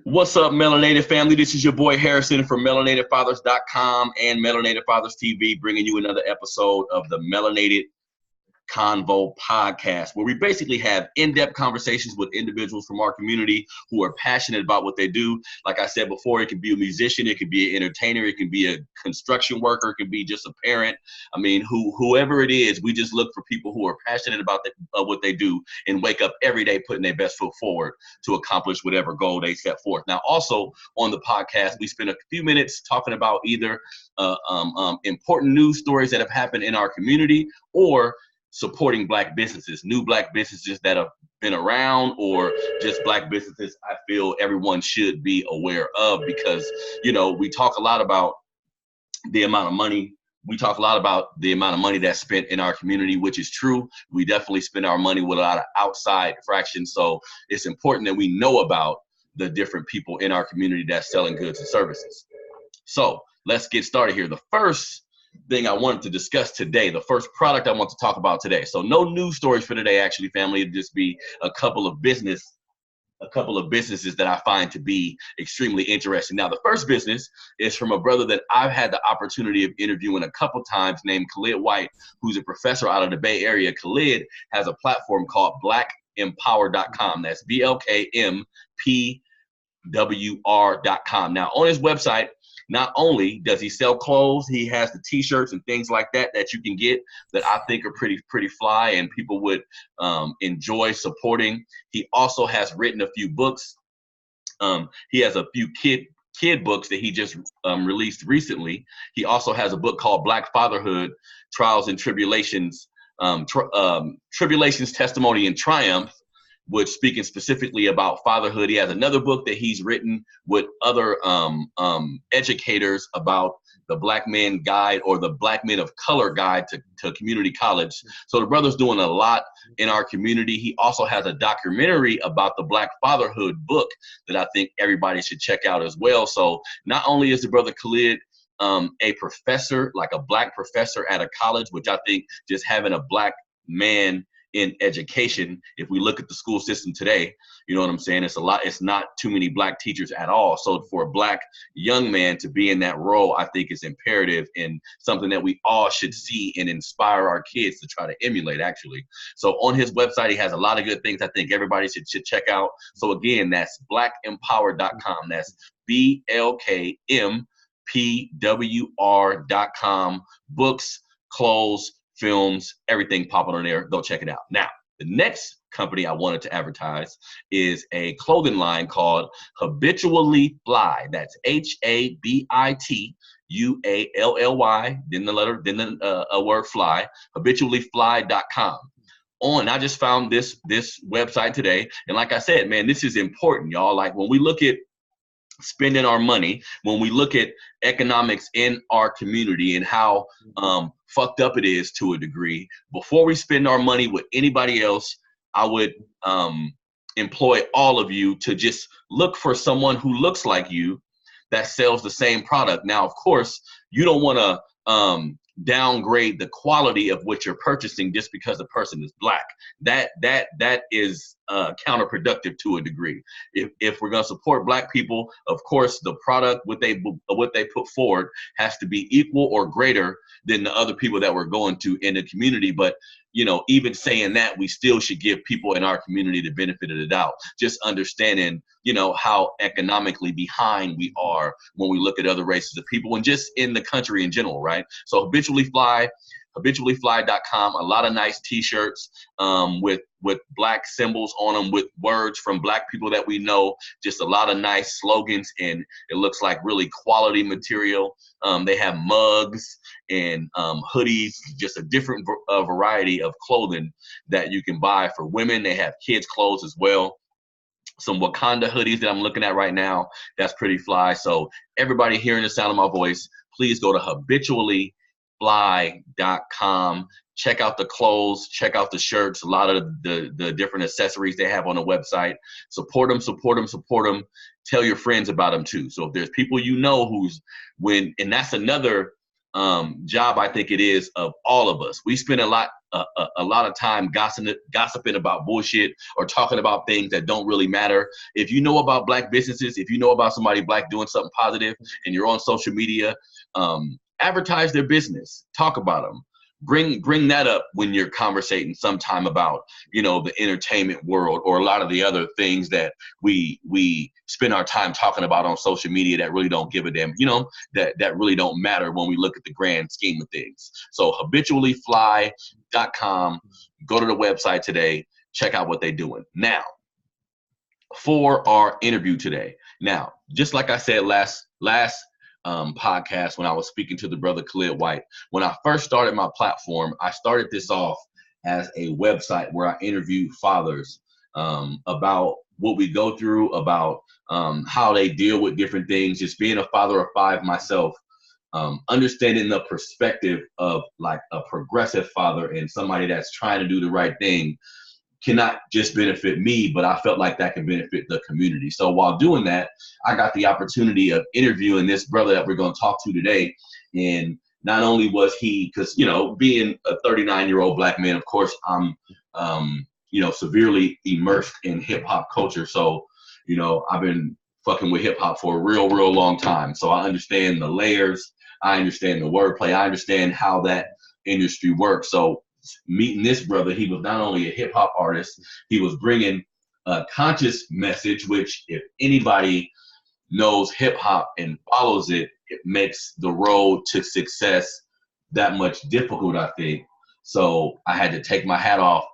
What's up, Melanated family? This is your boy Harrison from melanatedfathers.com and Melanated Fathers TV, bringing you another episode of the Melanated Convo podcast, where we basically have in-depth conversations with individuals from our community who are passionate about what they do. Like I said before, it could be a musician, it could be an entertainer, it could be a construction worker, it could be just a parent. I mean, whoever it is, we just look for people who are passionate about what they do and wake up every day putting their best foot forward to accomplish whatever goal they set forth. Now, also on the podcast, we spend a few minutes talking about either important news stories that have happened in our community or supporting Black businesses, new Black businesses that have been around, or just Black businesses I feel everyone should be aware of, because, you know, we talk a lot about the amount of money. We talk a lot about the amount of money that's spent in our community, which is true. We definitely spend our money with a lot of outside fractions. So it's important that we know about the different people in our community that's selling goods and services. So let's get started here. The first thing I wanted to discuss today, the first product I want to talk about today. So no news stories for today, actually, family. It'd just be a couple of businesses that I find to be extremely interesting. Now, the first business is from a brother that I've had the opportunity of interviewing a couple times, named Khalid White, who's a professor out of the Bay Area. Khalid has a platform called blackempower.com. That's BLKMPWR.com. Now, on his website, not only does he sell clothes, he has the t-shirts and things like that you can get that I think are pretty fly and people would enjoy supporting. He also has written a few books. He has a few kid books that he just released recently. He also has a book called Black Fatherhood, Trials and Tribulations, Tribulations, Testimony, and Triumph, which speaking specifically about fatherhood. He has another book that he's written with other educators about the Black Man Guide, or the Black Men of Color Guide to Community College. So the brother's doing a lot in our community. He also has a documentary about the Black Fatherhood book that I think everybody should check out as well. So not only is the brother Khalid a professor, like a Black professor at a college, which I think just having a Black man in education, if we look at the school system today, you know what I'm saying, it's not too many Black teachers at all. So for a Black young man to be in that role, I think is imperative and something that we all should see and inspire our kids to try to emulate, actually. So on his website, he has a lot of good things I think everybody should check out. So again, that's blackempower.com. That's BLKMPWR.com. Books, clothes, films, everything popping on there. Go check it out. Now, the next company I wanted to advertise is a clothing line called Habitually Fly. That's HABITUALLY, then the word fly, habituallyfly.com. I just found this website today, and like I said, man, this is important, y'all. Like, when we look at spending our money, when we look at economics in our community and how fucked up it is to a degree, before we spend our money with anybody else, I would employ all of you to just look for someone who looks like you that sells the same product. Now, of course, you don't want to downgrade the quality of what you're purchasing just because the person is Black. That is counterproductive to a degree. If we're going to support Black people, of course, the product, what they put forward, has to be equal or greater than the other people that we're going to in the community. But, you know, even saying that, we still should give people in our community the benefit of the doubt, just understanding, you know, how economically behind we are when we look at other races of people and just in the country in general, right? So habituallyfly.com, a lot of nice t-shirts with Black symbols on them, with words from Black people that we know, just a lot of nice slogans, and it looks like really quality material. They have mugs and hoodies, just a different variety of clothing that you can buy for women. They have kids clothes as well. Some Wakanda hoodies that I'm looking at right now, that's pretty fly. So everybody hearing the sound of my voice, please go to habituallyfly.com. Check out the clothes, check out the shirts, a lot of the different accessories they have on the website. Support them. Tell your friends about them too. So if there's people you know and that's another job I think it is of all of us. We spend a lot of time gossiping about bullshit or talking about things that don't really matter. If you know about Black businesses, if you know about somebody Black doing something positive and you're on social media, advertise their business, talk about them. Bring that up when you're conversating sometime about, you know, the entertainment world or a lot of the other things that we spend our time talking about on social media that really don't give a damn, you know, that really don't matter when we look at the grand scheme of things. So habituallyfly.com, go to the website today, check out what they're doing. Now, for our interview today. Now, just like I said last podcast when I was speaking to the brother Khalid White, when I first started my platform, I started this off as a website where I interview fathers about what we go through, about how they deal with different things. Just being a father of 5 myself, understanding the perspective of like a progressive father and somebody that's trying to do the right thing cannot just benefit me, but I felt like that could benefit the community. So while doing that, I got the opportunity of interviewing this brother that we're going to talk to today. And not only was he, because, you know, being a 39-year-old Black man, of course, I'm, you know, severely immersed in hip hop culture. So, you know, I've been fucking with hip hop for a real long time. So I understand the layers. I understand the wordplay. I understand how that industry works. So meeting this brother, he was not only a hip hop artist, he was bringing a conscious message, which if anybody knows hip hop and follows it, it makes the road to success that much difficult, I think. So I had to take my hat off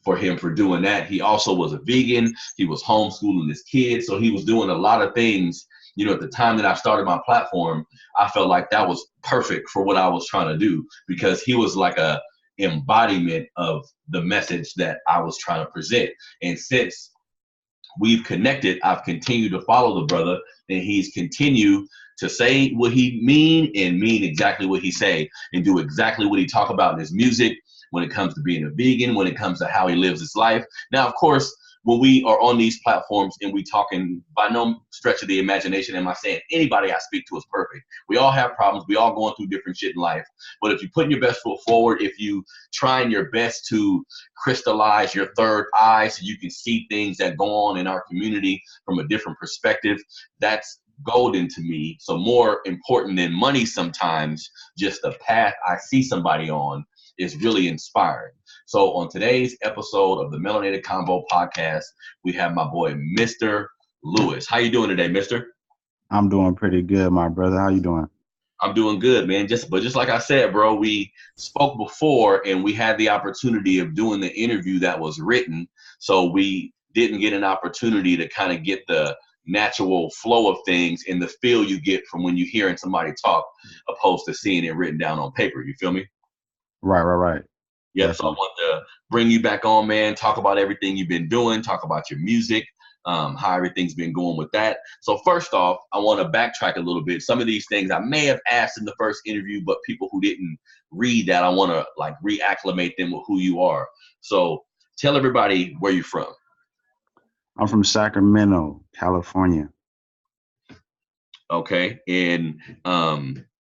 for him for doing that. He also was a vegan. He was homeschooling his kids. So he was doing a lot of things. You know, at the time that I started my platform, I felt like that was perfect for what I was trying to do because he was like a embodiment of the message that I was trying to present. And since we've connected, I've continued to follow the brother, and he's continued to say what he mean and mean exactly what he say and do exactly what he talk about in his music when it comes to being a vegan, when it comes to how he lives his life. Now, of course, when we are on these platforms and we talking, by no stretch of the imagination am I saying anybody I speak to is perfect. We all have problems. We all going through different shit in life. But if you putting your best foot forward, if you trying your best to crystallize your third eye so you can see things that go on in our community from a different perspective, that's golden to me. So more important than money sometimes, just the path I see somebody on is really inspiring. So on today's episode of the Melanated Convo podcast, we have my boy, Mr. Lewis. How you doing today, Mister? I'm doing pretty good, my brother. How you doing? I'm doing good, man. Just like I said, bro, we spoke before and we had the opportunity of doing the interview that was written. So we didn't get an opportunity to kind of get the natural flow of things and the feel you get from when you're hearing somebody talk opposed to seeing it written down on paper. You feel me? Right. Yep. So I Definitely. want to bring you back on, man. Talk about everything you've been doing. Talk about your music, how everything's been going with that. So first off, I want to backtrack a little bit. Some of these things I may have asked in the first interview, but people who didn't read that, I want to like reacclimate them with who you are. So tell everybody where you're from. I'm from Sacramento, California. Okay, and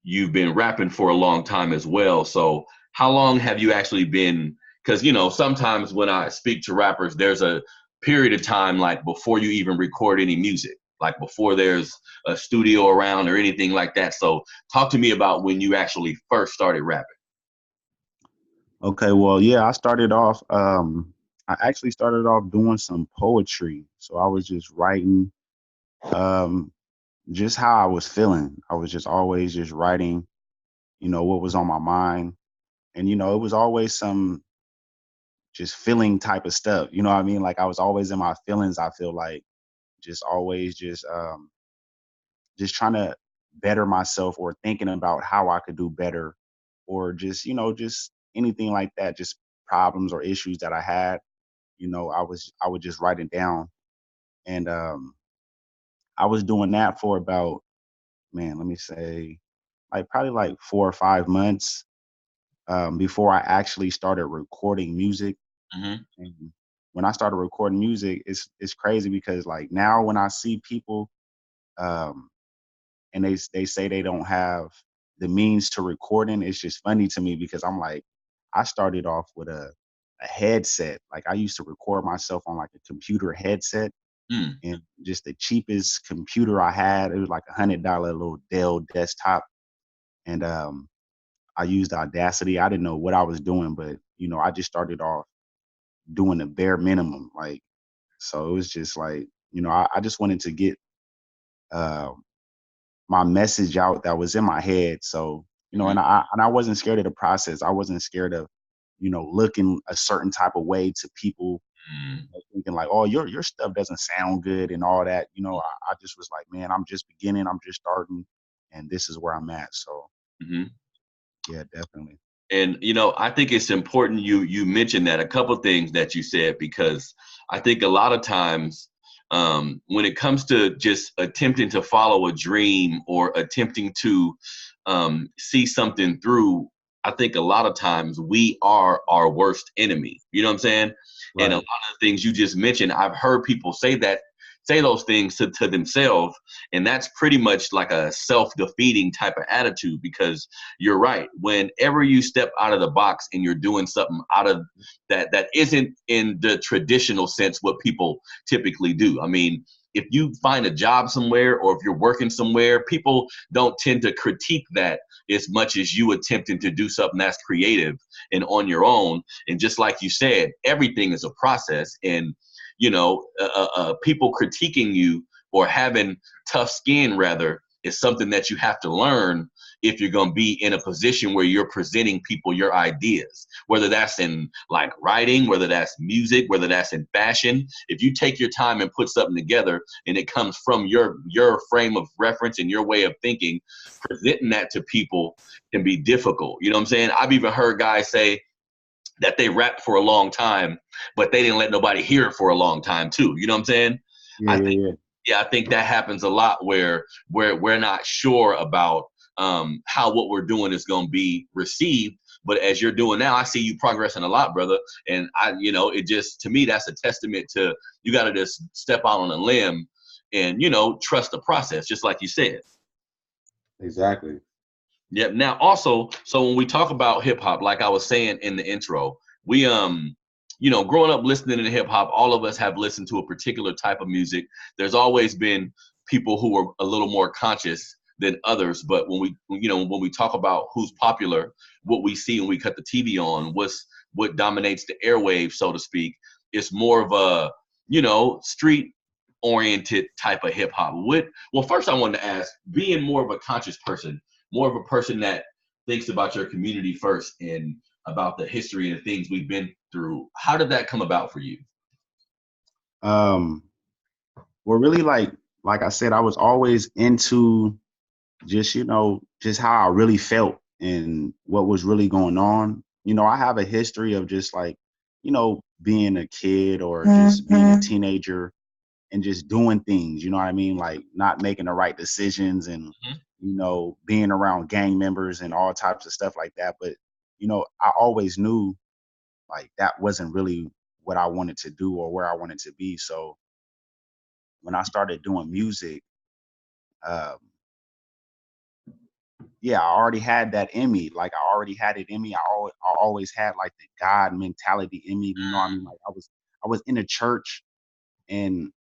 you've been rapping for a long time as well. So how long have you actually been? Because you know, sometimes when I speak to rappers, there's a period of time like before you even record any music, like before there's a studio around or anything like that. So talk to me about when you actually first started rapping. Okay, well, yeah, I actually started off doing some poetry. So I was just writing um just how I was feeling. I was just always just writing, what was on my mind. And it was always some just feeling type of stuff. You know what I mean? Like I was always in my feelings, I feel like just always just trying to better myself or thinking about how I could do better or just anything like that, just problems or issues that I had, I would just write it down. And I was doing that for about, man, let me say like probably like 4 or 5 months before I actually started recording music. Hmm. And when I started recording music, it's crazy because like now when I see people um and they say they don't have the means to recording, it's just funny to me because I'm like, I started off with a headset. Like I used to record myself on like a computer headset, Mm. and just the cheapest computer I had, it was like $100 little Dell desktop. And I used Audacity. I didn't know what I was doing, but I just started off doing the bare minimum. Like, so it was just like, I just wanted to get uh, my message out that was in my head. So, Mm-hmm. and I wasn't scared of the process. I wasn't scared of, looking a certain type of way to people, thinking like, oh, your stuff doesn't sound good and all that. I just was like, man, I'm just beginning, I'm just starting, and this is where I'm at. So Mm-hmm. yeah, definitely. And I think it's important you mentioned that a couple things that you said, because I think a lot of times when it comes to just attempting to follow a dream or attempting to see something through, I think a lot of times we are our worst enemy. You know what I'm saying? And a lot Right. of the things you just mentioned, I've heard people say those things to themselves, and that's pretty much like a self-defeating type of attitude, because you're right. Whenever you step out of the box and you're doing something out of that isn't in the traditional sense what people typically do. I mean, if you find a job somewhere or if you're working somewhere, people don't tend to critique that as much as you attempting to do something that's creative and on your own. And just like you said, everything is a process. And people critiquing you or having tough skin rather is something that you have to learn if you're going to be in a position where you're presenting people your ideas, whether that's in like writing, whether that's music, whether that's in fashion. If you take your time and put something together and it comes from your frame of reference and your way of thinking, presenting that to people can be difficult. You know what I'm saying? I've even heard guys say that they rapped for a long time, but they didn't let nobody hear it for a long time too. You know what I'm saying? Yeah, I yeah, think, yeah. yeah, I think that happens a lot where we're not sure about how what we're doing is going to be received. But as you're doing now, I see you progressing a lot, brother. And it just, to me, that's a testament to, you got to just step out on a limb and, trust the process, just like you said. Exactly. Yep. Now, also, so when we talk about hip hop, like I was saying in the intro, we growing up listening to hip hop, all of us have listened to a particular type of music. There's always been people who are a little more conscious than others, but when we talk about who's popular, what we see when we cut the TV on, what dominates the airwaves, so to speak, it's more of a street oriented type of hip hop. Well, first I wanted to ask, being more of a conscious person, more of a person that thinks about your community first and about the history and the things we've been through, how did that come about for you? Um, well, really, like I said, I was always into just just how I really felt and what was really going on. I have a history of just like being a kid or just being a teenager and just doing things. You know what I mean? Like not making the right decisions and Mhm. being around gang members and all types of stuff like that. But I always knew like that wasn't really what I wanted to do or where I wanted to be. So when I started doing music, um, yeah, I already had that in me. Like I already had it in me. I always had like the God mentality in me. You know what I mean? Like I was in a church and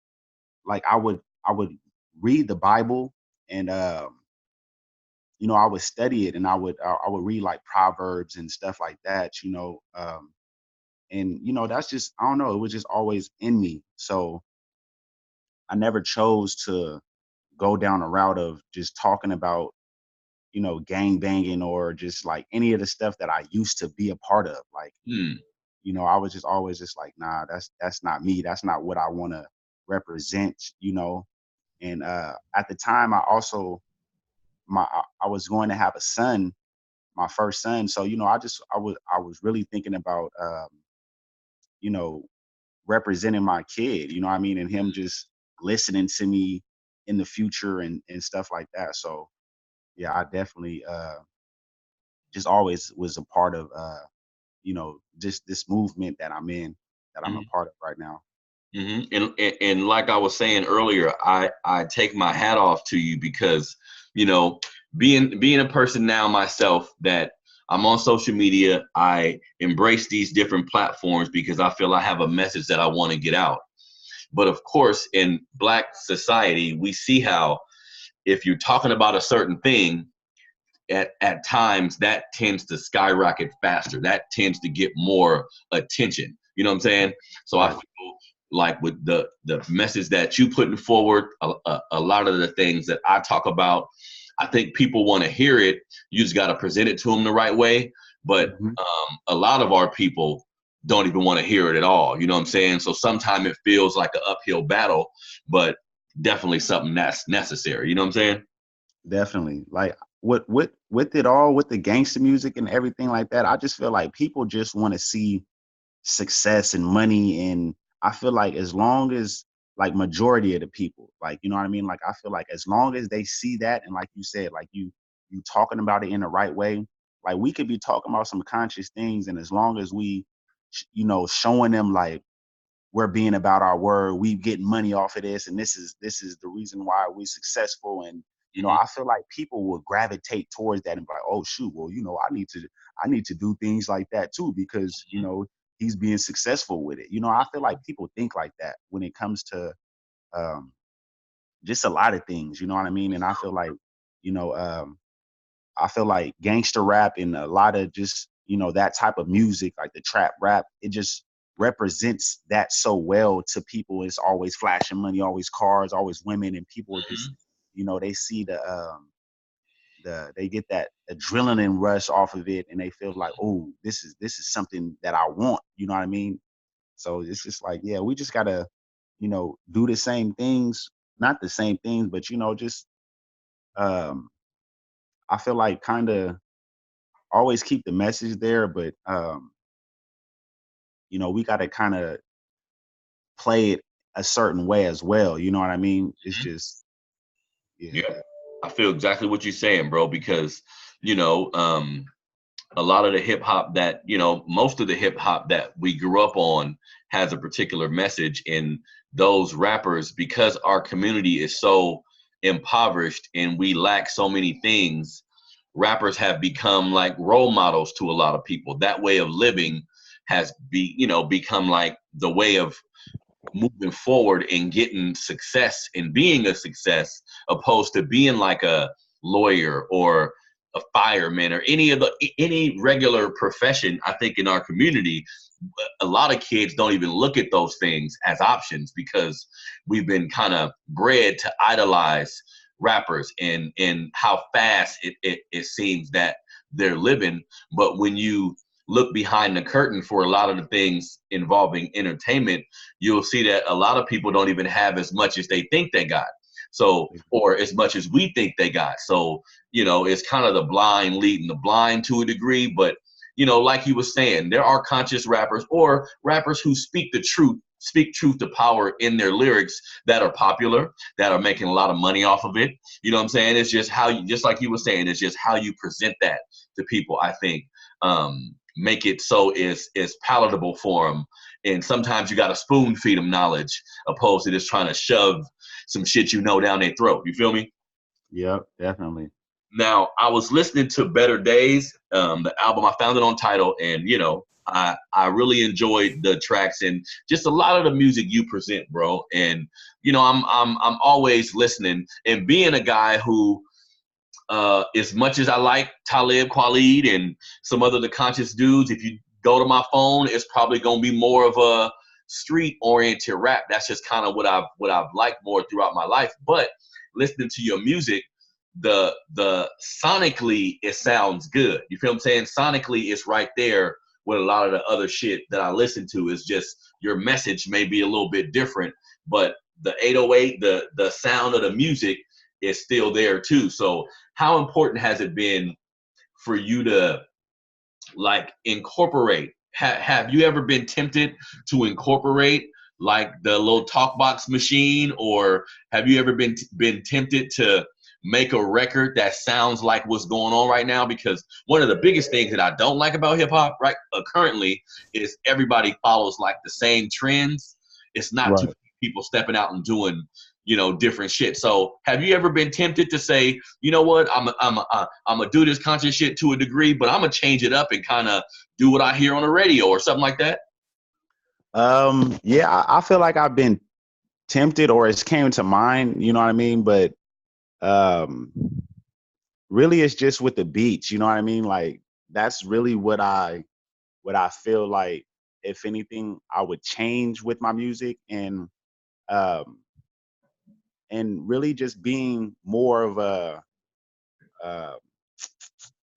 like I would read the Bible and I would study it and I would read like Proverbs and stuff like that. And that's just, I don't know, it was just always in me. So I never chose to go down a route of just talking about gang banging or just like any of the stuff that I used to be a part of. Like, Hmm. I was just always just like, nah, that's not me. That's not what I want to represent. And at the time I also I was going to have a son, my first son. So, I was really thinking about you know, representing my kid, you know what I mean, and him just listening to me in the future and stuff like that. So yeah, I definitely just always was a part of just this movement that I'm in, that I'm a Hmm. part of right now. And like I was saying earlier, I take my hat off to you because, you know, being a person now myself that I'm on social media, I embrace these different platforms because I feel I have a message that I want to get out. But of course, in Black society, we see how if you're talking about a certain thing, at times that tends to skyrocket faster. That tends to get more attention. You know what I'm saying? So I Right. feel like with the message that you putting forward, a lot of the things that I talk about, I think people want to hear it. You just got to present it to them the right way. But Hmm. a lot of our people don't even want to hear it at all. You know what I'm saying? So sometimes it feels like an uphill battle, but definitely something that's necessary. You know what I'm saying? Definitely. Like with it all, with the gangster music and everything like that, I just feel like people just want to see success and money. And I feel like as long as, like, majority of the people, like, you know what I mean? Like, I feel like as long as they see that, and like you said, like you talking about it in the right way, like we could be talking about some conscious things, and as long as we showing them like we're being about our word, we getting money off of this, and this is the reason why we're successful. And Mhm. I feel like people will gravitate towards that and be like, oh shoot, well, I need to do things like that too, because he's being successful with it. I feel like people think like that when it comes to um just a lot of things, you know what I mean? And you know um I feel like gangster rap and a lot of just, that type of music, like the trap rap, it just represents that so well to people. It's always flashing money, always cars, always women, and people are just, they see they get that adrenaline rush off of it, and they feel like, oh, this is something that I want. You know what I mean? So it's just like, yeah, we just gotta, do the same things, not the same things, but just um I feel like kind of always keep the message there, but we got to kind of play it a certain way as well. You know what I mean? It's just, yeah. Yeah, I feel exactly what you're saying, bro, because, you know, a lot of the hip hop that, most of the hip hop that we grew up on has a particular message. And those rappers, because our community is so impoverished and we lack so many things, rappers have become like role models to a lot of people. That way of living has become like the way of moving forward and getting success and being a success, opposed to being like a lawyer or a fireman or any regular profession. I think in our community, a lot of kids don't even look at those things as options because we've been kind of bred to idolize rappers and how fast it seems that they're living. But when you look behind the curtain for a lot of the things involving entertainment, you'll see that a lot of people don't even have as much as they think they got. So, or as much as we think they got. So, it's kind of the blind leading the blind to a degree. But, like you were saying, there are conscious rappers or rappers who speak truth to power in their lyrics that are popular, that are making a lot of money off of it. You know what I'm saying? It's just just like you were saying, it's just how you present that to people, I think. Make it so it's palatable for them. And sometimes you got to spoon feed them knowledge opposed to just trying to shove some shit down their throat. You feel me? Yep, definitely. Now, I was listening to Better Days, the album. I found it on Tidal, and I really enjoyed the tracks and just a lot of the music you present, bro. And I'm always listening. And being a guy who, as much as I like Talib Kweli and some other the conscious dudes, if you go to my phone, it's probably gonna be more of a street oriented rap. That's just kind of what I've liked more throughout my life. But listening to your music, the sonically it sounds good. You feel what I'm saying? Sonically, it's right there with a lot of the other shit that I listen to. Is just your message may be a little bit different, but the 808, the sound of the music is still there too. So how important has it been for you to like incorporate? Have you ever been tempted to incorporate like the little talk box machine, or have you ever been tempted to make a record that sounds like what's going on right now? Because one of the biggest things that I don't like about hip hop right currently is everybody follows like the same trends. It's not too Right. many people stepping out and doing different shit. So have you ever been tempted to say, you know what, I'm gonna do this conscious shit to a degree, but I'm gonna change it up and kind of do what I hear on the radio or something like that? Yeah, I feel like I've been tempted, or it's came to mind, you know what I mean? But um really it's just with the beats, you know what I mean? Like that's really what I feel like, if anything, I would change with my music. Um and really just being more of a uh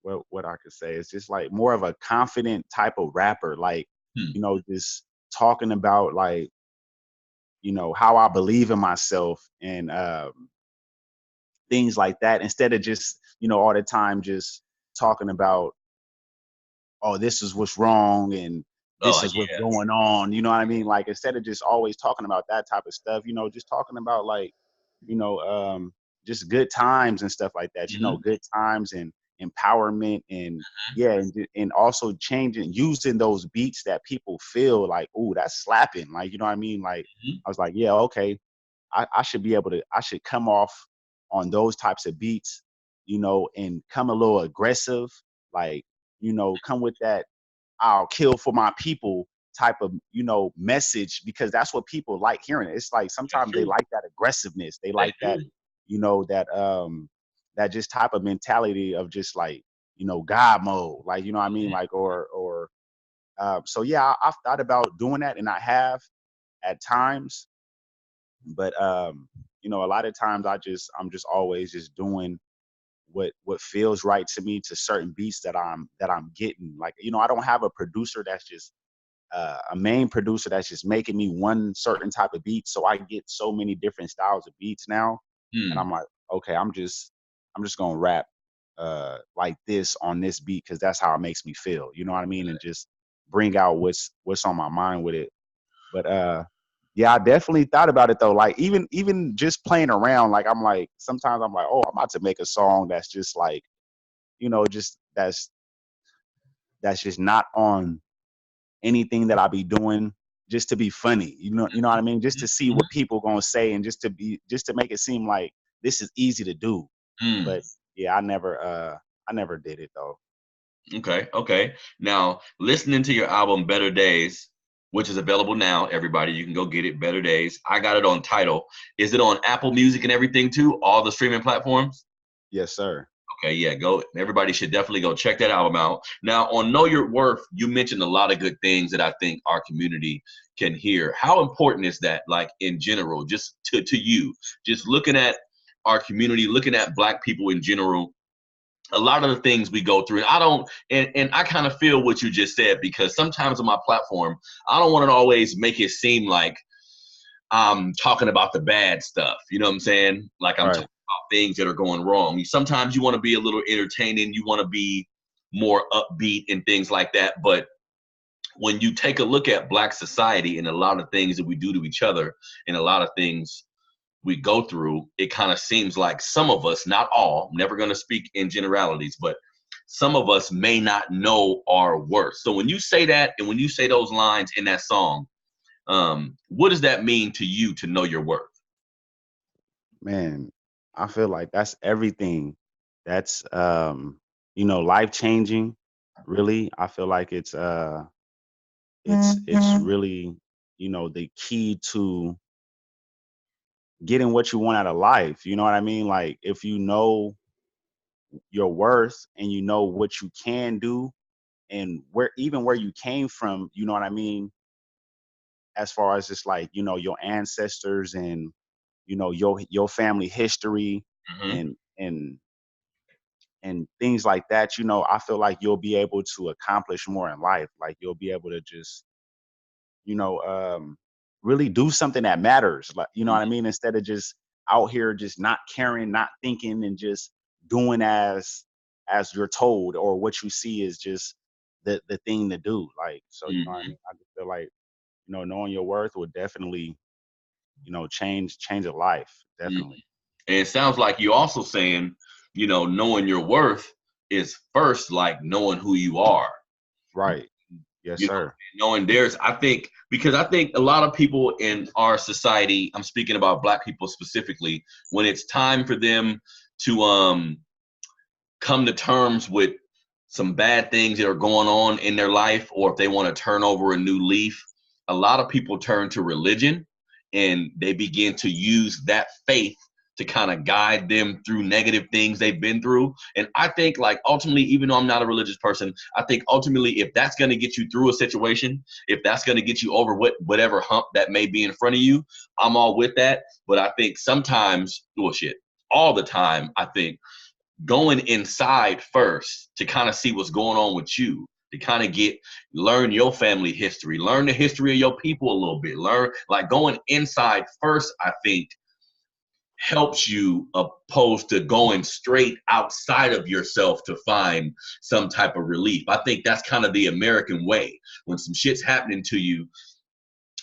what I could say is just like more of a confident type of rapper, like, Hmm. just talking about, like, how I believe in myself, and things like that, instead of just, all the time just talking about, oh, this is what's wrong and this Oh is what's yeah. going on. You know what I mean? Like, instead of just always talking about that type of stuff, just talking about, like, you know, um, just good times and stuff like that. Hmm. Good times and empowerment, and yeah, and also changing, using those beats that people feel like, oh, that's slapping. Like, you know what I mean? Like, Hmm. I was like, yeah, okay, I should be able to, I should come off on those types of beats, and come a little aggressive, like, come with that I'll kill for my people type of, message, because that's what people like hearing. It's like That's sometimes they true. like that aggressiveness. They They like that, do. that just type of mentality of just like, God mode, like, you know what I mean? Mhm. Like, so yeah, I've thought about doing that, and I have at times, but a lot of times I'm just always just doing what feels right to me, to certain beats that I'm getting. Like, I don't have a producer that's just a main producer that's just making me one certain type of beat. So I get so many different styles of beats now, and Hmm. I'm like, okay, I'm just gonna rap like this on this beat, because that's how it makes me feel. You know what I mean? And just bring out what's on my mind with it. But yeah, I definitely thought about it though. Like, even just playing around, like, I'm like, sometimes I'm like, oh, I'm about to make a song that's just like, just that's just not on anything that I be doing, just to be funny. You know what I mean? Just to see Mhm. what people gonna say, and just to make it seem like this is easy to do. Hmm. But yeah, I never did it though. Okay, okay. Now, listening to your album Better Days, which is available now, everybody, you can go get it. Better Days. I got it on Tidal. Is it on Apple Music and everything too? All the streaming platforms? Yes, sir. Okay, yeah, go. Everybody should definitely go check that album out. Now, on Know Your Worth, you mentioned a lot of good things that I think our community can hear. How important is that, like, in general, just to you, just looking at our community, looking at Black people in general, a lot of the things we go through. I don't, and I kind of feel what you just said, because sometimes on my platform, I don't want to always make it seem like I'm talking about the bad stuff. You know what I'm saying? Like I'm talking Right. about things that are going wrong. Sometimes you want to be a little entertaining. You want to be more upbeat and things like that. But when you take a look at Black society and a lot of things that we do to each other and a lot of things we go through, it kind of seems like some of us, not all, I'm never going to speak in generalities, but some of us may not know our worth. So when you say that, and when you say those lines in that song, what does that mean to you to know your worth? Man, I feel like that's everything. That's life changing. Really, I feel like it's really, the key to getting what you want out of life. You know what I mean? Like, if you know your worth, and you know what you can do, and where you came from, you know what I mean, as far as just like, your ancestors, and your family history, Hmm. and things like that, I feel like you'll be able to accomplish more in life. Like, you'll be able to just, you know, um, really do something that matters. Like, you know what I mean? Instead of just out here just not caring, not thinking, and just doing as you're told, or what you see is just the thing to do. Like, so, you know what I Hmm. mean? I just feel like, knowing your worth would definitely, change a life. Hmm. Definitely. And it sounds like you're also saying, knowing your worth is first like knowing who you are. Right. Yes, You know, sir. knowing there's, I think, because I think a lot of people in our society, I'm speaking about Black people specifically, when it's time for them to come to terms with some bad things that are going on in their life, or if they want to turn over a new leaf, a lot of people turn to religion and they begin to use that faith to kind of guide them through negative things they've been through. And I think, like, ultimately, even though I'm not a religious person, I think ultimately, if that's going to get you through a situation, if that's going to get you over whatever hump that may be in front of you, I'm all with that. But I think sometimes, well, shit, all the time, I think going inside first to kind of see what's going on with you, to kind of learn your family history, learn the history of your people a little bit, learn, like, going inside first, I think helps you opposed to going straight outside of yourself to find some type of relief. I think that's kind of the American way. When some shit's happening to you,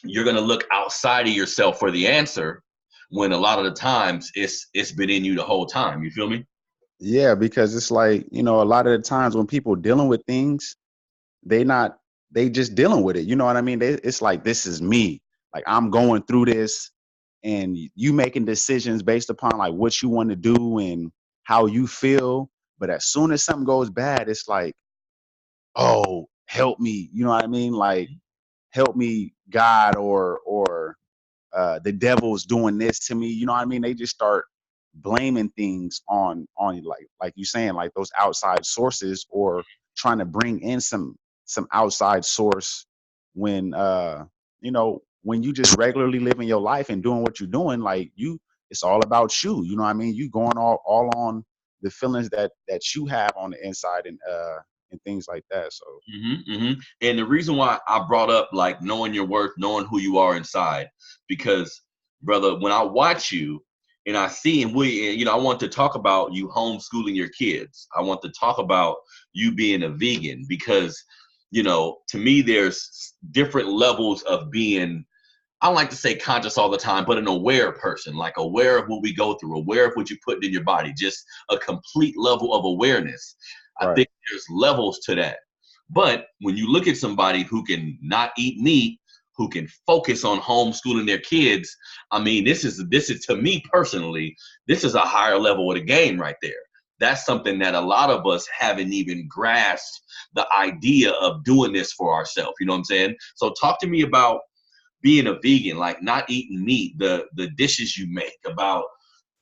you're going to look outside of yourself for the answer, when a lot of the times it's been in you the whole time. You feel me? Yeah, because it's like, a lot of the times when people dealing with things, they not they just dealing with it. You know what I mean? It's like, this is me. Like, I'm going through this, and you making decisions based upon like what you want to do and how you feel. But as soon as something goes bad, it's like, oh, help me. You know what I mean? Like, help me, God, or the devil's doing this to me. You know what I mean? They just start blaming things on like you saying, like those outside sources, or trying to bring in some outside source when when you just regularly living your life and doing what you're doing, like, it's all about you. You know what I mean? You going all on the feelings that you have on the inside, and things like that. So And the reason why I brought up, like, knowing your worth, knowing who you are inside, because, brother, when I watch you and I see, and I want to talk about you homeschooling your kids. I want to talk about you being a vegan, because, to me, there's different levels of being, I don't like to say conscious all the time, but an aware person, like aware of what we go through, aware of what you put in your body, just a complete level of awareness. I right. think there's levels to that. But when you look at somebody who can not eat meat, who can focus on homeschooling their kids, I mean, this is to me personally, this is a higher level of the game right there. That's something that a lot of us haven't even grasped the idea of doing this for ourselves. You know what I'm saying? So talk to me about being a vegan, like not eating meat, the dishes you make, about,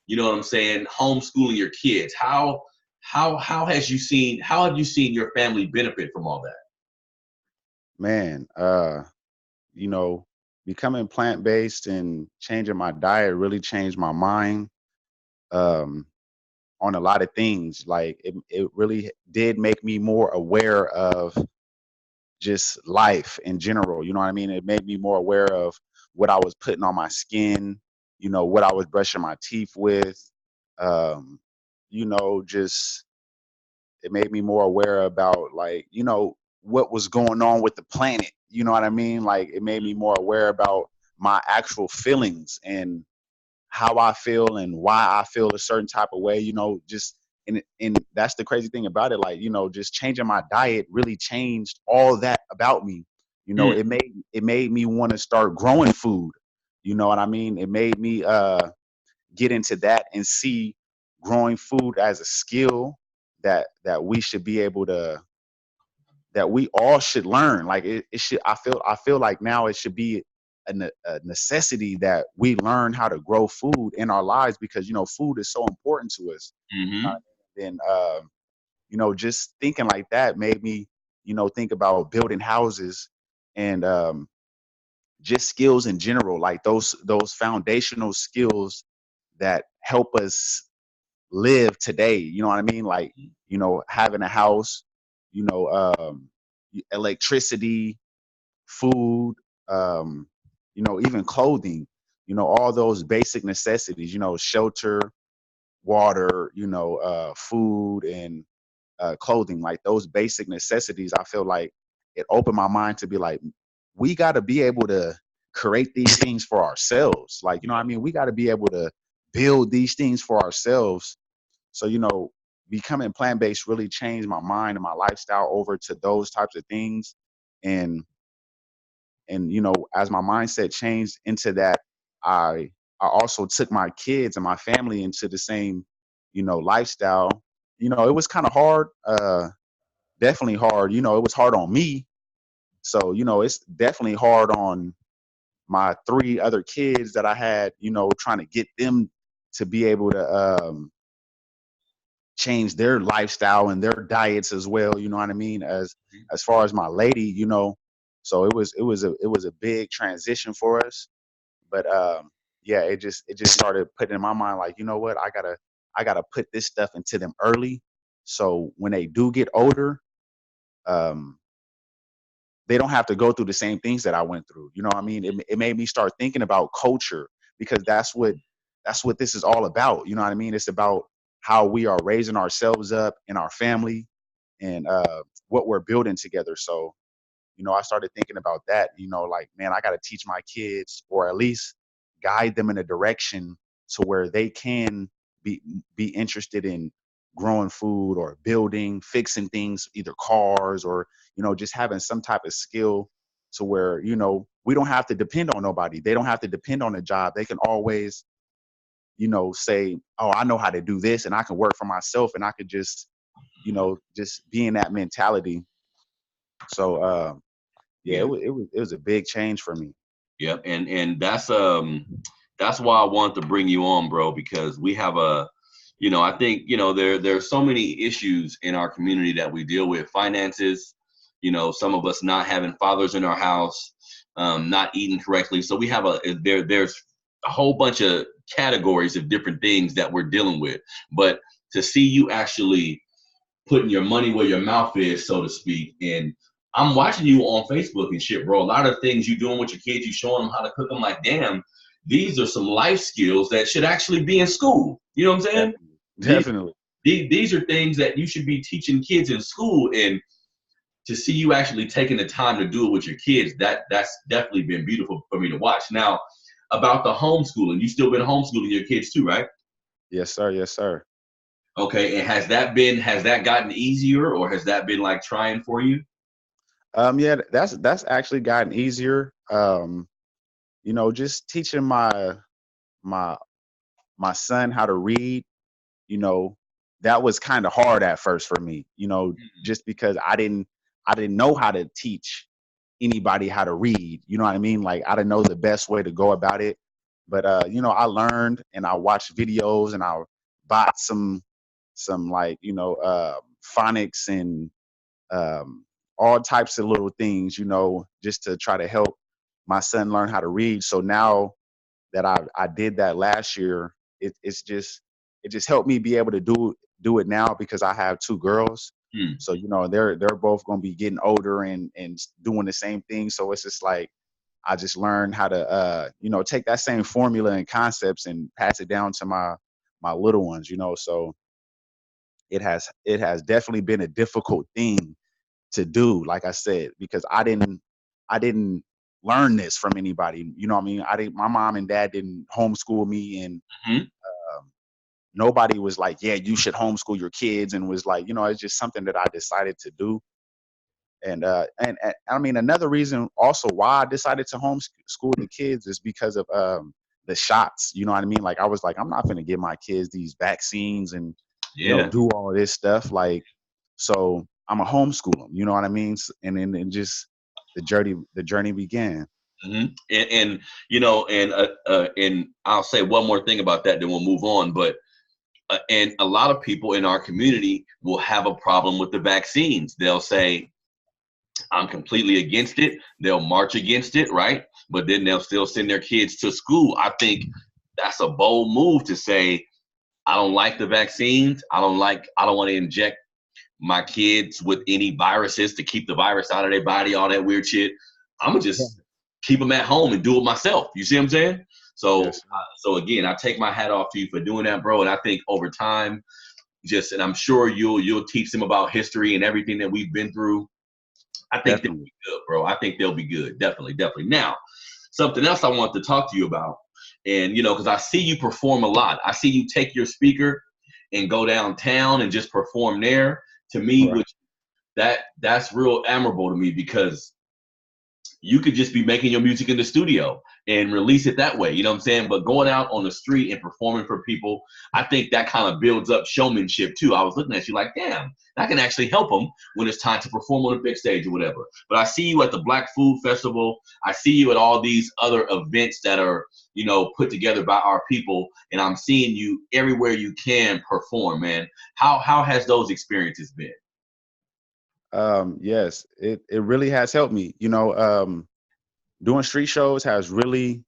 you know what I'm saying, homeschooling your kids. How have you seen your family benefit from all that? Man, you know, becoming plant-based and changing my diet really changed my mind, um, on a lot of things. Like, it really did make me more aware of just life in general. You know what I mean? It made me more aware of what I was putting on my skin, what I was brushing my teeth with. Um, just, it made me more aware about, like, what was going on with the planet. You know what I mean? Like, it made me more aware about my actual feelings and how I feel and why I feel a certain type of way, just, and that's the crazy thing about it. Like, just changing my diet really changed all that about me. Mm, It made me want to start growing food. You know what I mean? It made me get into that and see growing food as a skill that we should be able to, that we all should learn. Like, it should, I feel like now it should be a necessity that we learn how to grow food in our lives, because food is so important to us. mm-hmm. Then just thinking like that made me think about building houses, and just skills in general, like those foundational skills that help us live today. You know what I mean? Like, having a house, you know, electricity, food, even clothing, all those basic necessities, shelter, water, food, and clothing, like those basic necessities. I feel like it opened my mind to be like, we got to be able to create these things for ourselves. Like, what I mean? We got to be able to build these things for ourselves. So, becoming plant-based really changed my mind and my lifestyle over to those types of things. And you know, as my mindset changed into that, I also took my kids and my family into the same, you know, lifestyle. You know, it was kind of hard, definitely hard. You know, it was hard on me. So, you know, it's definitely hard on my 3 other kids that I had, you know, trying to get them to be able to change their lifestyle and their diets as well, you know what I mean? As far as my lady, you know, so it was a big transition for us. But yeah, it just started putting in my mind like, you know what, I gotta put this stuff into them early, so when they do get older, um they don't have to go through the same things that I went through. You know what I mean? It made me start thinking about culture, because that's what this is all about. You know what I mean? It's about how we are raising ourselves up in our family, and what we're building together. So, you know, I started thinking about that, you know, like, man, I got to teach my kids, or at least guide them in a direction to where they can be be interested in growing food or building, fixing things, either cars, or, you know, just having some type of skill, to where, you know, we don't have to depend on nobody. They don't have to depend on a job. They can always, you know, say, oh, I know how to do this and I can work for myself, and I could just, you know, just be in that mentality. So yeah, Yeah. it was a big change for me. Yep, and that's why I want to bring you on, bro, because we have a, you know, I think, you know, there's so many issues in our community that we deal with. Finances, you know, some of us not having fathers in our house, not eating correctly. So we have there's a whole bunch of categories of different things that we're dealing with. But to see you actually putting your money where your mouth is, so to speak. And I'm watching you on Facebook and shit, bro. A lot of things you doing with your kids, you showing them how to cook. I'm like, damn, these are some life skills that should actually be in school. You know what I'm saying? Definitely, These, definitely. these are things that you should be teaching kids in school. And to see you actually taking the time to do it with your kids, that's definitely been beautiful for me to watch. Now, about the homeschooling, you still been homeschooling your kids too, right? Yes, sir. Yes, sir. Okay, and has that gotten easier, or has that been like trying for you? Yeah, that's actually gotten easier. You know, just teaching my my son how to read, you know, that was kind of hard at first for me, you know, just because I didn't know how to teach anybody how to read, you know what I mean? Like, I didn't know the best way to go about it. But you know, I learned and I watched videos, and I bought some like, you know, phonics and um all types of little things, you know, just to try to help my son learn how to read. So now that I did that last year, it just helped me be able to do it now, because I have 2 girls. Hmm. So, you know, they're both going to be getting older and doing the same thing. So it's just like I just learned how to you know, take that same formula and concepts and pass it down to my little ones, you know. So it has definitely been a difficult thing to do, like I said, because I didn't learn this from anybody. You know what I mean? I didn't My mom and dad didn't homeschool me, and Hmm. nobody was like, yeah, you should homeschool your kids, and was like, you know, it's just something that I decided to do. And I mean, another reason also why I decided to homeschool the kids is because of the shots. You know what I mean? Like, I was like, I'm not gonna give my kids these vaccines and, you know, Yeah. do all this stuff. Like, so I'm a homeschool them. You know what I mean? And then and just the journey began. Hmm. And you know, and I'll say one more thing about that, then we'll move on. But and a lot of people in our community will have a problem with the vaccines. They'll say, I'm completely against it. They'll march against it, right? But then they'll still send their kids to school. I think that's a bold move to say, I don't like the vaccines. I don't want to inject my kids with any viruses to keep the virus out of their body, all that weird shit. I'm gonna Yeah. just keep them at home and do it myself. You see what I'm saying? So, Yes, sir. so again, I take my hat off to you for doing that, bro. And I think over time, and I'm sure you'll teach them about history and everything that we've been through. I think they'll Definitely. be good, bro. I think they'll be good. Definitely, definitely. Now, something else I want to talk to you about, and you know, because I see you perform a lot. I see you take your speaker and go downtown and just perform there. To me, Right. which that's real admirable to me, because you could just be making your music in the studio and release it that way. You know what I'm saying? But going out on the street and performing for people, I think that kind of builds up showmanship too. I was looking at you like, damn, that can actually help them when it's time to perform on a big stage or whatever. But I see you at the Black Food Festival. I see you at all these other events that are, you know, put together by our people, and I'm seeing you everywhere you can perform, man. How has those experiences been? Yes, it really has helped me. You know, doing street shows has really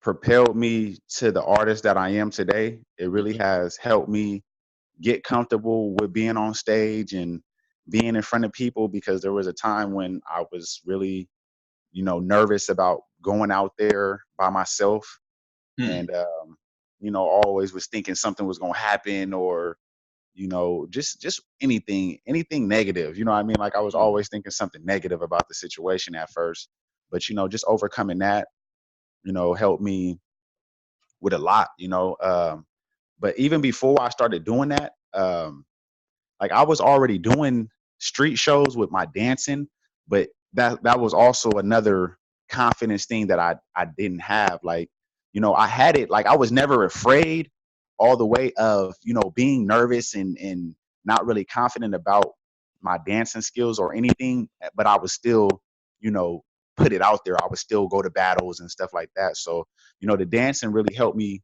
propelled me to the artist that I am today. It really has helped me get comfortable with being on stage and being in front of people, because there was a time when I was really, you know, nervous about going out there by myself. Hmm. And you know, always was thinking something was going to happen, or you know, just anything negative, you know what I mean? Like I was always thinking something negative about the situation at first, but you know, just overcoming that, you know, helped me with a lot, you know. But even before I started doing that, like I was already doing street shows with my dancing, but that was also another confidence thing that I didn't have. Like, you know, I had it, like I was never afraid all the way of, you know, being nervous and not really confident about my dancing skills or anything, but I was still, you know, put it out there. I would still go to battles and stuff like that. So, you know, the dancing really helped me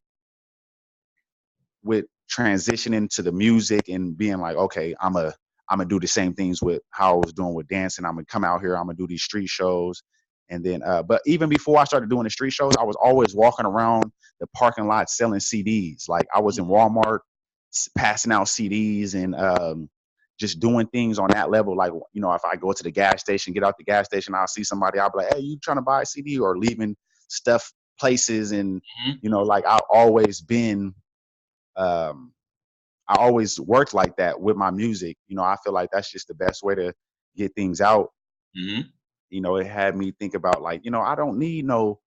with transitioning to the music and being like, okay, I'm gonna do the same things with how I was doing with dancing. I'm gonna come out here, I'm gonna do these street shows. And then but even before I started doing the street shows, I was always walking around the parking lot selling CDs. Like I was in Walmart passing out CDs and just doing things on that level. Like, you know, if I go to the gas station, get out the gas station, I'll see somebody, I'll be like, hey, you trying to buy a CD? Or leaving stuff places. And you know, like I've always been um, I always worked like that with my music. You know, I feel like that's just the best way to get things out. Mm-hmm. You know, it had me think about like, you know, I don't need no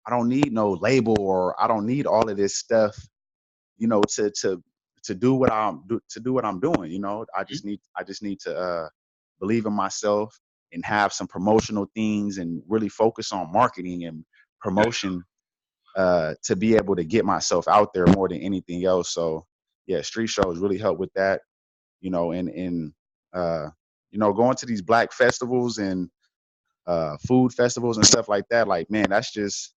label, or I don't need all of this stuff, you know, to do what to do what I'm doing. You know, I just need to believe in myself and have some promotional things and really focus on marketing and promotion to be able to get myself out there more than anything else. So yeah, street shows really help with that, you know, and uh, you know, going to these black festivals and food festivals and stuff like that. Like, man, that's just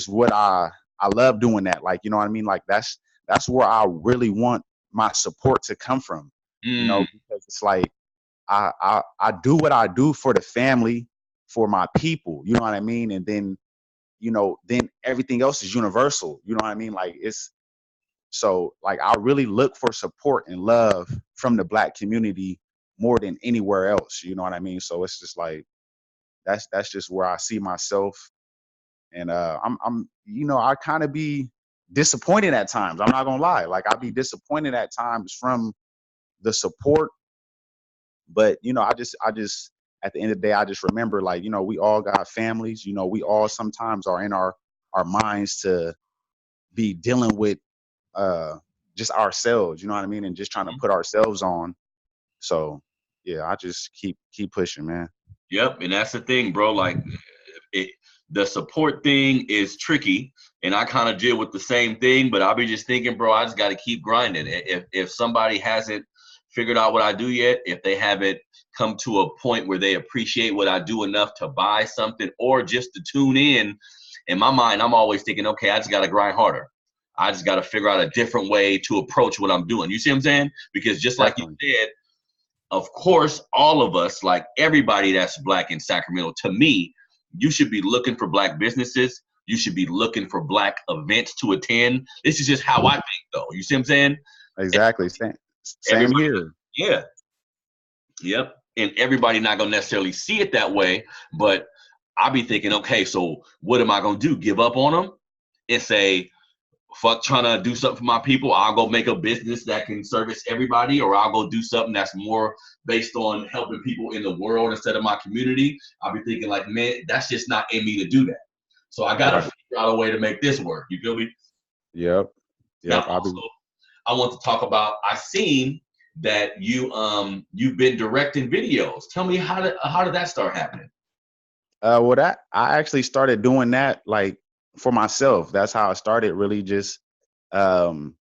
what I love doing that. Like, you know what I mean? Like that's where I really want my support to come from, you Mm, know, because it's like I do what I do for the family, for my people, you know what I mean? And then, you know, then everything else is universal. You know what I mean? Like it's so like I really look for support and love from the black community more than anywhere else. You know what I mean? So it's just like that's just where I see myself. And I'm you know, I kind of be disappointed at times. I'm not gonna lie. Like I'd be disappointed at times from the support. But you know, I just at the end of the day, I just remember, like, you know, we all got families. You know, we all sometimes are in our minds to be dealing with just ourselves, you know what I mean, and just trying to put ourselves on. So yeah, I just keep pushing, man. yep, and that's the thing, bro. Like it, the support thing is tricky, and I kind of deal with the same thing. But I'll be just thinking, bro, I just got to keep grinding. If somebody hasn't figured out what I do yet, if they haven't come to a point where they appreciate what I do enough to buy something or just to tune in my mind, I'm always thinking, okay, I just got to grind harder. I just got to figure out a different way to approach what I'm doing. You see what I'm saying? Because just like you Definitely. said, of course, all of us, like everybody that's black in Sacramento, to me, you should be looking for black businesses. You should be looking for black events to attend. This is just how I think, though. You see what I'm saying? And Exactly. Same everybody, here. yeah, yep. And everybody not gonna necessarily see it that way, but I be thinking, okay, so what am I gonna do? Give up on them and say, fuck trying to do something for my people. I'll go make a business that can service everybody, or I'll go do something that's more based on helping people in the world instead of my community. I'll be thinking like, man, that's just not in me to do that. So I gotta Right. figure out a way to make this work. You feel me? Yep. Now Yep. I'll be. also I want to talk about I seen that you've been directing videos. Tell me how did that start happening? Well, that I actually started doing that like for myself. That's how I started. Really, just um,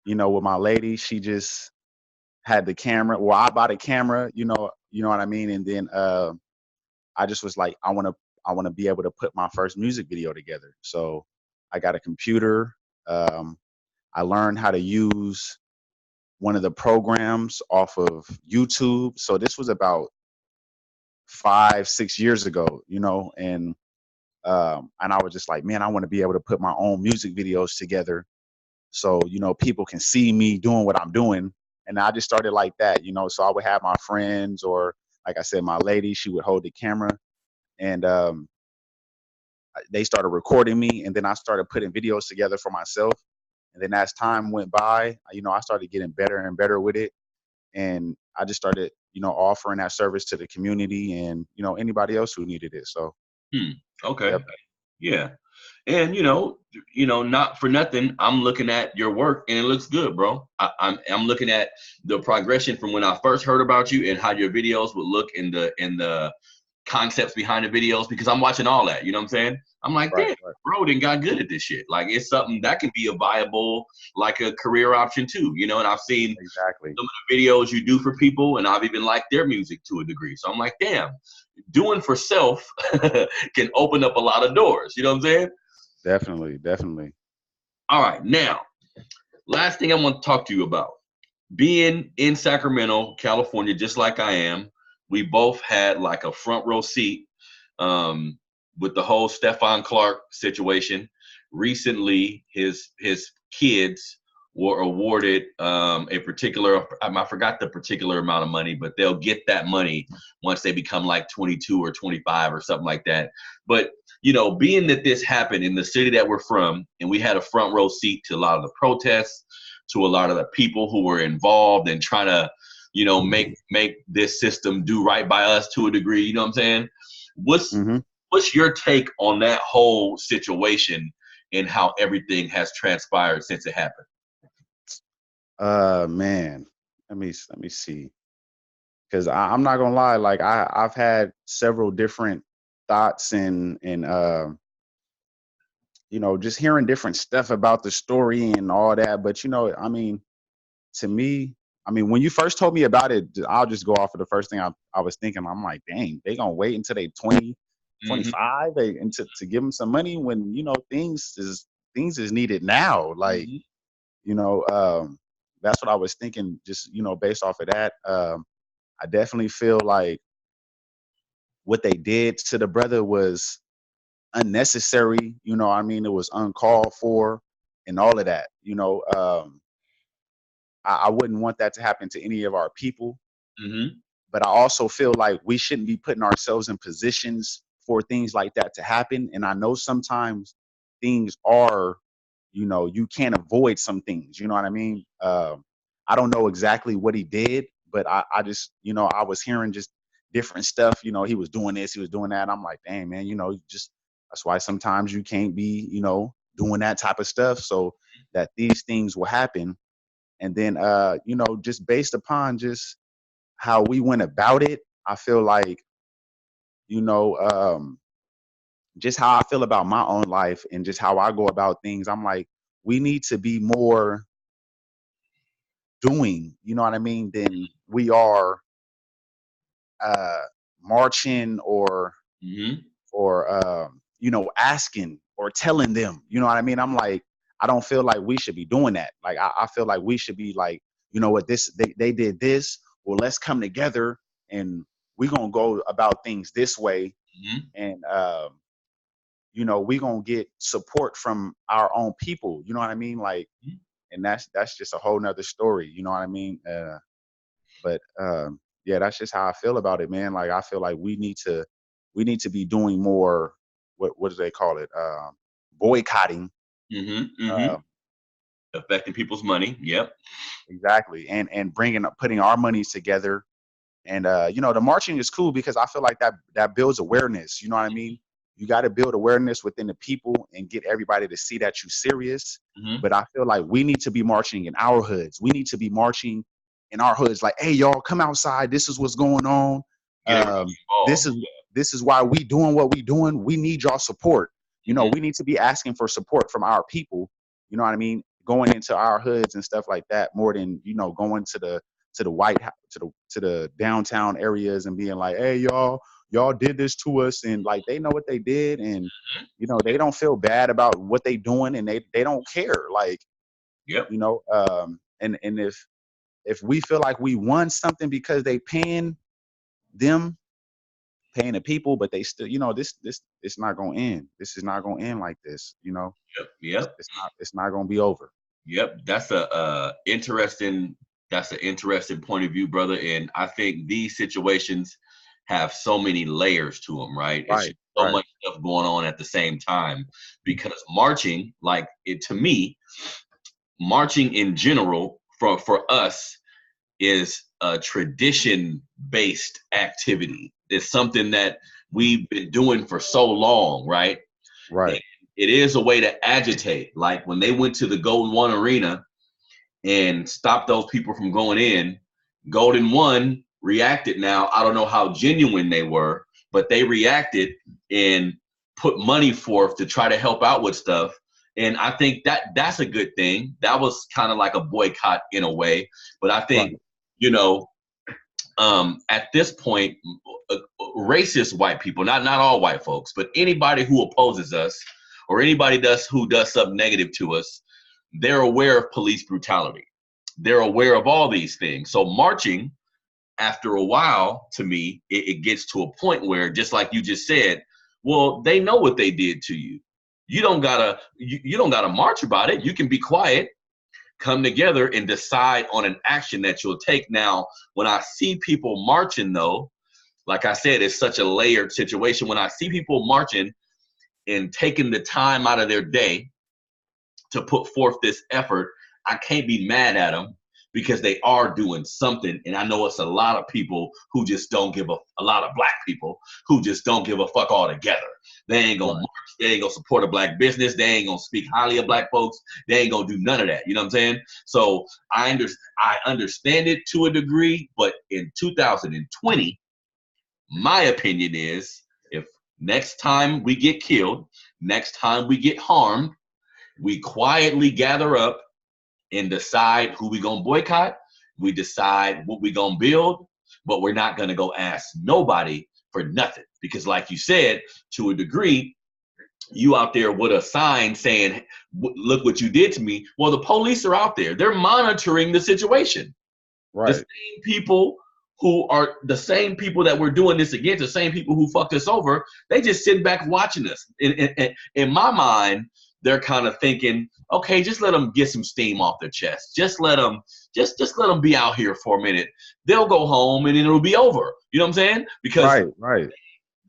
with my lady, she just had the camera. Well, I bought a camera. You know what I mean. And then I just was like, I want to be able to put my first music video together. So I got a computer. Um, I learned how to use one of the programs off of YouTube. So this was about 5, 6 years ago, and I was just like, man, I want to be able to put my own music videos together, so people can see me doing what I'm doing. And I just started like that, so I would have my friends, or like I said, my lady, she would hold the camera, and they started recording me, and then I started putting videos together for myself. And then as time went by, I started getting better and better with it, and I just started offering that service to the community, and anybody else who needed it. So Okay. yep. Yeah. And not for nothing, I'm looking at your work and it looks good, bro. I'm looking at the progression from when I first heard about you and how your videos would look in the concepts behind the videos, because I'm watching all that. You know what I'm saying? I'm like, Right, damn, right. bro, done got good at this shit. Like, it's something that can be a viable, like, a career option too. And I've seen Exactly. some of the videos you do for people, and I've even liked their music to a degree. So I'm like, damn, doing for self can open up a lot of doors. You know what I'm saying? Definitely, definitely. All right, now, last thing I want to talk to you about. Being in Sacramento, California, just like I am, we both had like a front row seat um, with the whole Stephan Clark situation. Recently, his kids were awarded a particular, I forgot the particular amount of money, but they'll get that money once they become like 22 or 25 or something like that. But being that this happened in the city that we're from, and we had a front row seat to a lot of the protests, to a lot of the people who were involved in trying to, make this system do right by us to a degree. You know what I'm saying? What's Hmm. what's your take on that whole situation and how everything has transpired since it happened? Man, let me see, because I'm not gonna lie, like I've had several different thoughts, and just hearing different stuff about the story and all that. But to me, when you first told me about it, I'll just go off of the first thing I was thinking. I'm like, dang, they gonna wait until they 20, Mm-hmm. 25, and to give them some money when things is needed now. Like, Mm-hmm. you know, um, that's what I was thinking. Just based off of that, I definitely feel like what they did to the brother was unnecessary. It was uncalled for, and all of that. I wouldn't want that to happen to any of our people. Mm-hmm. But I also feel like we shouldn't be putting ourselves in positions for things like that to happen. And I know sometimes things are, you can't avoid some things. You know what I mean? I don't know exactly what he did, but I just, I was hearing just different stuff. He was doing this, he was doing that. I'm like, dang, man, just that's why sometimes you can't be, doing that type of stuff, so that these things will happen. And then, just based upon just how we went about it, I feel like, you know, um, just how I feel about my own life and just how I go about things. I'm like, we need to be more doing, you know what I mean, than we are uh, marching Mm-hmm. or asking or telling them. You know what I mean? I'm like, I don't feel like we should be doing that. Like, I feel like we should be like, you know what, they did this. Well, let's come together, and we're gonna go about things this way, Mm-hmm. and we're gonna get support from our own people. You know what I mean? Like, and that's just a whole nother story. You know what I mean? But yeah, that's just how I feel about it, man. Like, I feel like we need to be doing more. What do they call it? Boycotting. Mm-hmm. Mm-hmm. Uh, Affecting people's money. Yep. exactly, and putting our monies together. And the marching is cool because I feel like that builds awareness. You know what I mean? You got to build awareness within the people and get everybody to see that you're serious. Mm-hmm. But I feel like we need to be marching in our hoods. We need to be marching in our hoods, like, hey, y'all, come outside. This is what's going on. Get everybody This involved. is Yeah. this is why we doing what we doing. We need y'all support. We need to be asking for support from our people. You know what I mean? Going into our hoods and stuff like that more than, going to the White House, to the downtown areas and being like, hey, y'all did this to us. And like, they know what they did. And, they don't feel bad about what they doing, and they don't care. Like, Yep. And if we feel like we won something because they paying the people, but they still, this it's not gonna end. This is not gonna end like this. Yep. It's not gonna be over. Yep. That's an interesting point of view, brother. And I think these situations have so many layers to them, right? It's just so much stuff going on at the same time, because marching, to me, marching in general for us is a tradition-based activity. It's something that we've been doing for so long, right? Right. And it is a way to agitate. Like when they went to the Golden One Arena and stopped those people from going in, Golden One reacted. Now, I don't know how genuine they were, but they reacted and put money forth to try to help out with stuff. And I think that's a good thing. That was kind of like a boycott in a way. But I think, at this point, racist white people, not all white folks, but anybody who opposes us or anybody who does something negative to us, they're aware of police brutality. They're aware of all these things. So marching, after a while, to me, it gets to a point where, just like you just said, well, they know what they did to you. You don't gotta march about it. You can be quiet, come together and decide on an action that you'll take. Now, when I see people marching, though, like I said, it's such a layered situation. When I see people marching and taking the time out of their day to put forth this effort, I can't be mad at them, because they are doing something. And I know it's a lot of people who just don't give a lot of black people who just don't give a fuck altogether. They ain't gonna march. They ain't gonna support a black business. They ain't gonna speak highly of black folks. They ain't gonna do none of that. You know what I'm saying? So I understand it to a degree, but in 2020, my opinion is, if next time we get killed, next time we get harmed, we quietly gather up and decide who we gonna boycott. We decide what we gonna build, but we're not gonna go ask nobody for nothing. Because like you said, to a degree, you out there with a sign saying, look what you did to me. Well, the police are out there. They're monitoring the situation. Right. The same people that we're doing this against, the same people who fucked us over, they just sit back watching us. In my mind, they're kind of thinking, okay, just let them get some steam off their chest. Just let them be out here for a minute. They'll go home and it'll be over. You know what I'm saying? Because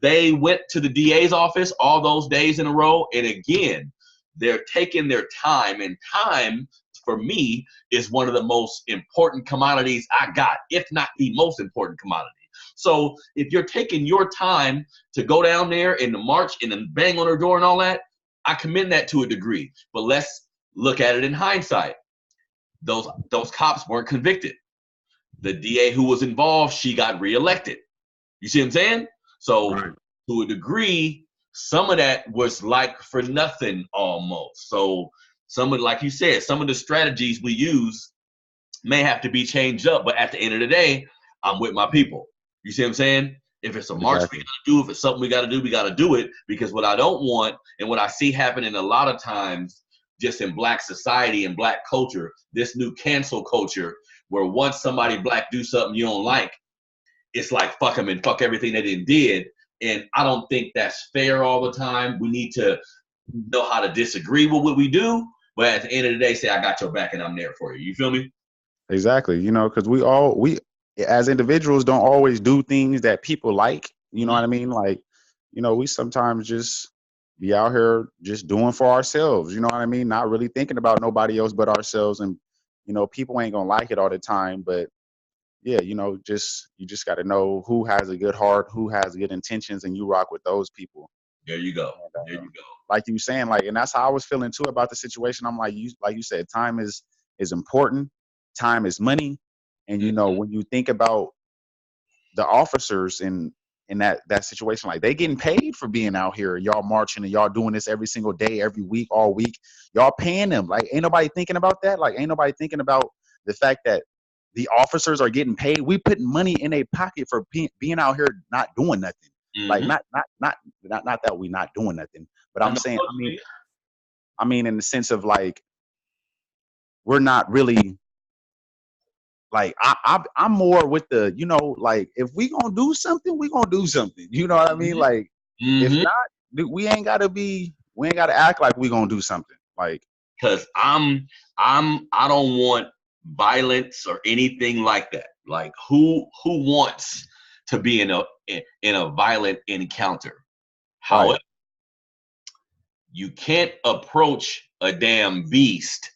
they went to the DA's office all those days in a row. And again, they're taking their time, and time for me is one of the most important commodities I got, if not the most important commodity. So if you're taking your time to go down there and to march and then bang on her door and all that, I commend that to a degree. But let's look at it in hindsight. Those cops weren't convicted. The DA who was involved, she got reelected. You see what I'm saying? So to a degree, some of that was like for nothing almost. So like you said, some of the strategies we use may have to be changed up. But at the end of the day, I'm with my people. You see what I'm saying? If it's a march we gotta do, if it's something we gotta do it. Because what I don't want, and what I see happening a lot of times just in black society and black culture, this new cancel culture, where once somebody black do something you don't like, it's like fuck them and fuck everything they did. And I don't think that's fair all the time. We need to know how to disagree with what we do, but at the end of the day, say, I got your back and I'm there for you. You feel me? Exactly. Because we as individuals don't always do things that people like. You know what I mean? Like, we sometimes just be out here just doing for ourselves. You know what I mean? Not really thinking about nobody else but ourselves. And, people ain't gonna like it all the time. But yeah, you just got to know who has a good heart, who has good intentions, and you rock with those people. There you go. There you go. Like you saying, and that's how I was feeling too about the situation. I'm like you said, time is important. Time is money. And when you think about the officers and in that situation. Like, they getting paid for being out here, y'all marching, and y'all doing this every single day, every week, all week. Y'all paying them. Like, ain't nobody thinking about that. Like, ain't nobody thinking about the fact that the officers are getting paid. We putting money in a pocket for being out here not doing nothing. Like, Mm-hmm. not that we not doing nothing, but I I'm know saying, what you mean. I mean in the sense of, like, we're not really, like, I'm more with the, like, if we gonna do something, we gonna do something. You know what I mean? Like, if Mm-hmm. not, we ain't gotta act like we gonna do something. Like, Because I don't want violence or anything like that. Like, who wants to be in a violent encounter? right, However, you can't approach a damn beast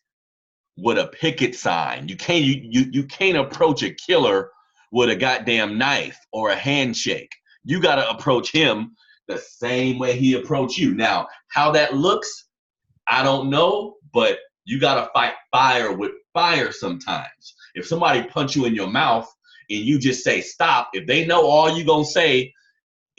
with a picket sign. You can't approach a killer with a goddamn knife or a handshake. You got to approach him the same way he approached you. Now, how that looks, I don't know, but you got to fight fire with fire sometimes. If somebody punch you in your mouth and you just say stop, if they know all you going to say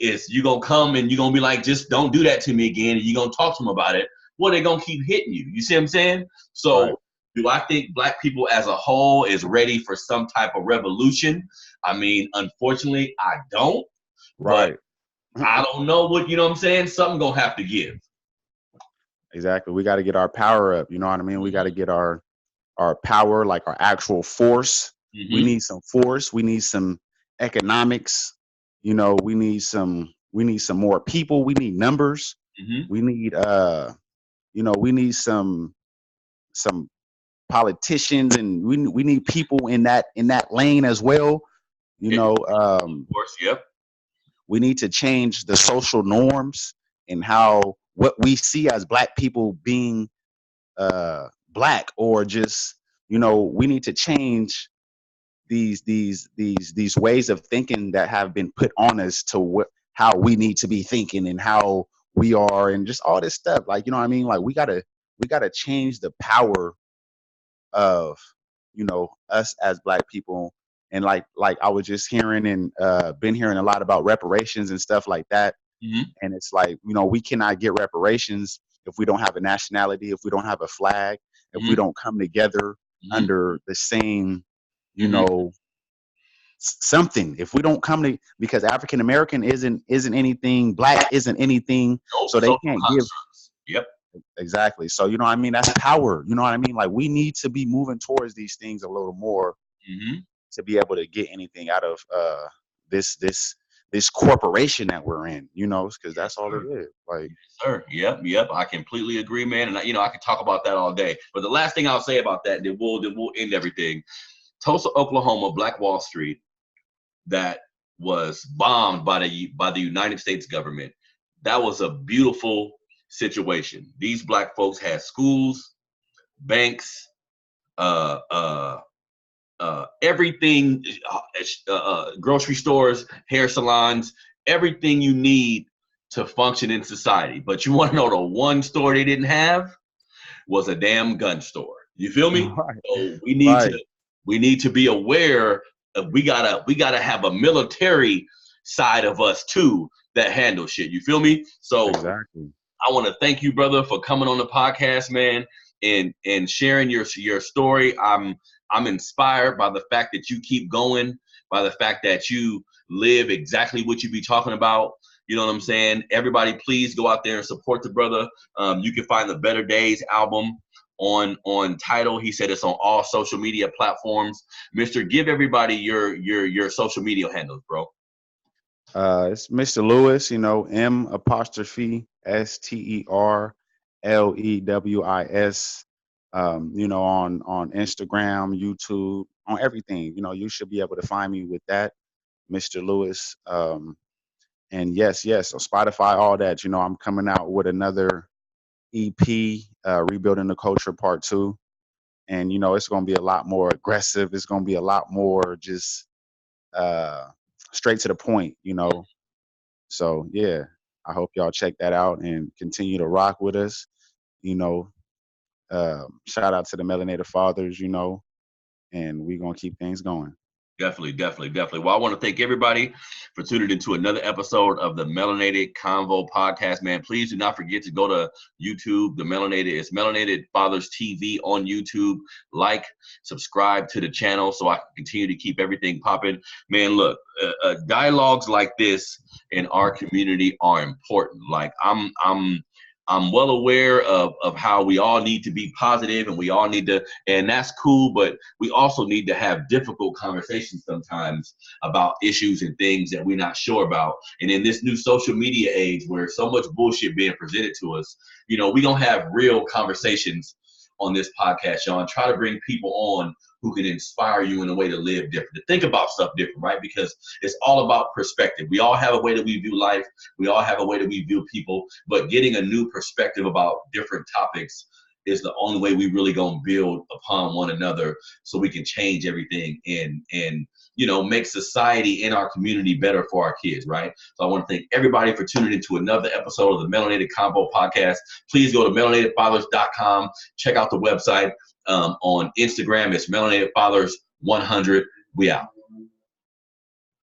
is you going to come and you're going to be like, just don't do that to me again, and you're going to talk to them about it, well, they're going to keep hitting you. You see what I'm saying? right, So do I think black people as a whole is ready for some type of revolution? I mean, unfortunately, I don't, but right. I don't know what, you know what I'm saying? Something going to have to give. Exactly. We got to get our power up. You know what I mean? We got to Mm-hmm. get our power, like our actual force. We Mm-hmm. need some force. We need some economics. We need some more people. We need numbers. Mm-hmm. We need we need some politicians, and we need people in that lane as well. You know, Of course, yep. we need to change the social norms and how what we see as black people being black, or just, we need to change these ways of thinking that have been put on us to how we need to be thinking, and how we are, and just all this stuff. Like, you know what I mean? Like, we gotta change the power of, us as black people. And like I was just hearing, and been hearing a lot about reparations and stuff like that. Mm-hmm. And it's like, we cannot get reparations if we don't have a nationality, if we don't have a flag, if we Mm-hmm. don't come together Mm-hmm. under the same, you Mm-hmm. know, something. If we don't come to, because African American isn't anything, black isn't anything, Nope. so they Social can't give. constructs. Yep. Exactly. So, you know what I mean? That's power. You know what I mean? Like, we need to be moving towards these things a little more Mm-hmm. to be able to get anything out of this corporation that we're in, because Yes, that's all it sir. is. Like, Sir, yep, yep. I completely agree, man. And I could talk about that all day. But the last thing I'll say about that, then we'll end everything. Tulsa, Oklahoma, Black Wall Street, that was bombed by the United States government. That was a beautiful situation. These black folks had schools, banks, uh, uh, everything, grocery stores, hair salons, everything you need to function in society. But you want to know the one store they didn't have was a damn gun store. You feel me? right, So we need right, to be aware of, we gotta have a military side of us too that handle shit. You feel me? So exactly. I want to thank you, brother, for coming on the podcast, man, and sharing your story. I'm inspired by the fact that you keep going, by the fact that you live exactly what you be talking about. You know what I'm saying? Everybody, please go out there and support the brother. You can find the Better Days album on Tidal. He said it's on all social media platforms. Mister, give everybody your social media handles, bro. It's Mr. Lewis, MAPostropheSTERLEWIS. On Instagram, YouTube, on everything. You should be able to find me with that, Mr. Lewis. And yes, on Spotify, all that. I'm coming out with another EP, Rebuilding the Culture Part 2. And it's going to be a lot more aggressive. It's going to be a lot more just uh, straight to the point. So yeah, I hope y'all check that out and continue to rock with us. You know, Shout out to the Melanated Fathers. And we gonna keep things going. Definitely. Well, I want to thank everybody for tuning into another episode of the Melanated Convo podcast, man. Please do not forget to go to YouTube. It's Melanated Fathers TV on YouTube. Like, subscribe to the channel so I can continue to keep everything popping. Man, look, dialogues like this in our community are important. Like I'm well aware of how we all need to be positive and we all need to, and that's cool, but we also need to have difficult conversations sometimes about issues and things that we're not sure about. And in this new social media age where so much bullshit being presented to us, we don't have real conversations on this podcast, Sean. Try to bring people on who can inspire you in a way to live different, to think about stuff different, right? Because it's all about perspective. We all have a way that we view life. We all have a way that we view people, but getting a new perspective about different topics is the only way we really gonna build upon one another so we can change everything and make society in our community better for our kids, right? So I want to thank everybody for tuning into another episode of the Melanated Convo podcast. Please go to melanatedfathers.com. Check out the website. On Instagram, it's Melanated Fathers 100. We out.